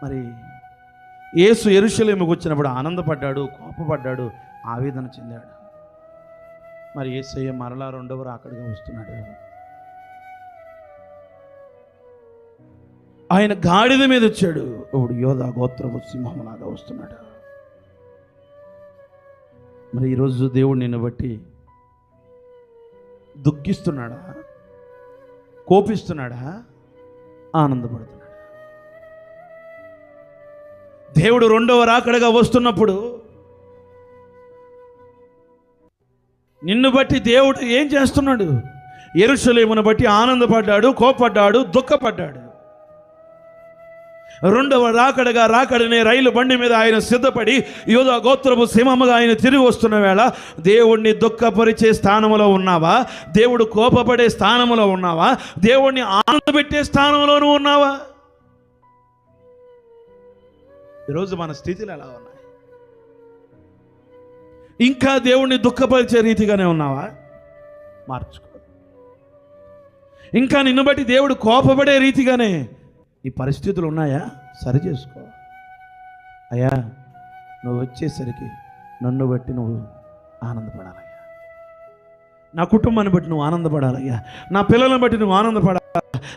మరి యేసు యెరూషలేముకు వచ్చినప్పుడు ఆనందపడ్డాడు, కోపపడ్డాడు, ఆవేదన చెందాడు. మరి యేసయ్య మరలా రెండవ రాకడగా వస్తున్నాడు. ఆయన గాడిద మీద వచ్చాడు. ఇప్పుడు యోధా గోత్రపు సింహంలాగా వస్తున్నాడు. మరి ఈరోజు దేవుడు నిన్ను బట్టి దుఃఖిస్తున్నాడా, కోపిస్తున్నాడా, ఆనందపడుతున్నాడా? దేవుడు రెండవ రాకడగా వస్తున్నప్పుడు నిన్ను బట్టి దేవుడు ఏం చేస్తున్నాడు? యెరూషలేమును బట్టి ఆనందపడ్డాడు, కోపడ్డాడు, దుఃఖపడ్డాడు. రెండవ రాకడనే రైలు బండి మీద ఆయన సిద్ధపడి యోధా గోత్రపు సింహముగా ఆయన తిరిగి వస్తున్న వేళ దేవుణ్ణి దుఃఖపరిచే స్థానంలో ఉన్నావా? దేవుడు కోపపడే స్థానంలో ఉన్నావా? దేవుణ్ణి ఆనందపెట్టే స్థానంలోనూ ఉన్నావా? ఈరోజు మన స్థితిలో ఎలా ఉన్నాయి? ఇంకా దేవుణ్ణి దుఃఖపరిచే రీతిగానే ఉన్నావా? మార్చుకో. ఇంకా నిన్ను బట్టి దేవుడు కోపపడే రీతిగానే ఈ పరిస్థితులు ఉన్నాయా? సరి చేసుకో. అయ్యా, నువ్వు వచ్చేసరికి నన్ను బట్టి నువ్వు ఆనందపడాలయ్యా, నా కుటుంబాన్ని బట్టి నువ్వు ఆనందపడాలయ్యా, నా పిల్లలను బట్టి నువ్వు ఆనందపడాలి,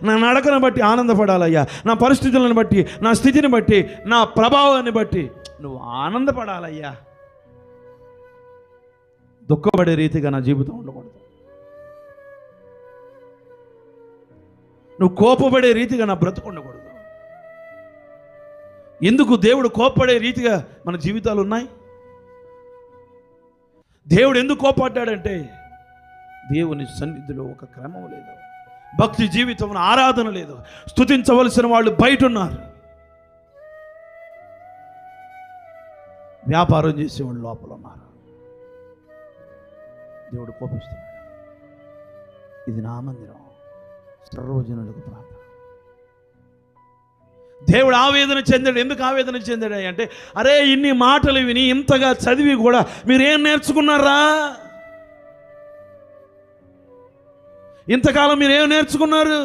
నా నడకను బట్టి ఆనందపడాలయ్యా, నా పరిస్థితులను బట్టి, నా స్థితిని బట్టి, నా ప్రభావాన్ని బట్టి నువ్వు ఆనందపడాలయ్యా. దుఃఖపడే రీతిగా నా జీవితం ఉండకూడదు. నువ్వు కోపపడే రీతిగా నా బ్రతుకు ఉండకూడదు. ఎందుకు దేవుడు కోపపడే రీతిగా మన జీవితాలు ఉన్నాయి? దేవుడు ఎందుకు కోపడ్డాడంటే దేవుని సన్నిధిలో ఒక క్రమం లేదు, భక్తి జీవితం, ఆరాధన లేదు, స్తుతించవలసిన వాళ్ళు బయట ఉన్నారు, వ్యాపారం చేసేవాళ్ళు లోపల ఉన్నారు. దేవుడు కోపిస్తున్నాడు. ఇది నా మందిరం, సర్వజనులకు ప్రార్థన. దేవుడు ఆవేదన చెందాడు. ఎందుకు ఆవేదన చెందాడు అంటే, అరే ఇన్ని మాటలు విని ఇంతగా చదివి కూడా మీరేం నేర్చుకున్నారా? ఇంతకాలం మీరేం నేర్చుకున్నారు?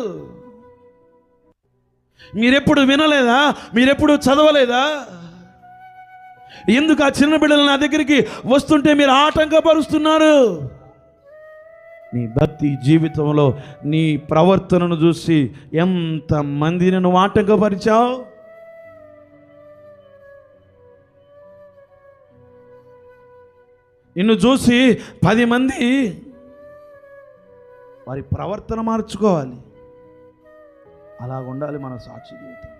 మీరెప్పుడు వినలేదా? మీరెప్పుడు చదవలేదా? ఎందుకు ఆ చిన్న బిడ్డలు నా దగ్గరికి వస్తుంటే మీరు ఆటంకపరుస్తున్నారు? నీ భక్తి జీవితంలో నీ ప్రవర్తనను చూసి ఎంతమందిని నువ్వు ఆటంకపరిచావు? నిన్ను చూసి 10 మంది వారి ప్రవర్తన మార్చుకోవాలి. అలా ఉండాలి మన సాక్షి జీవితం.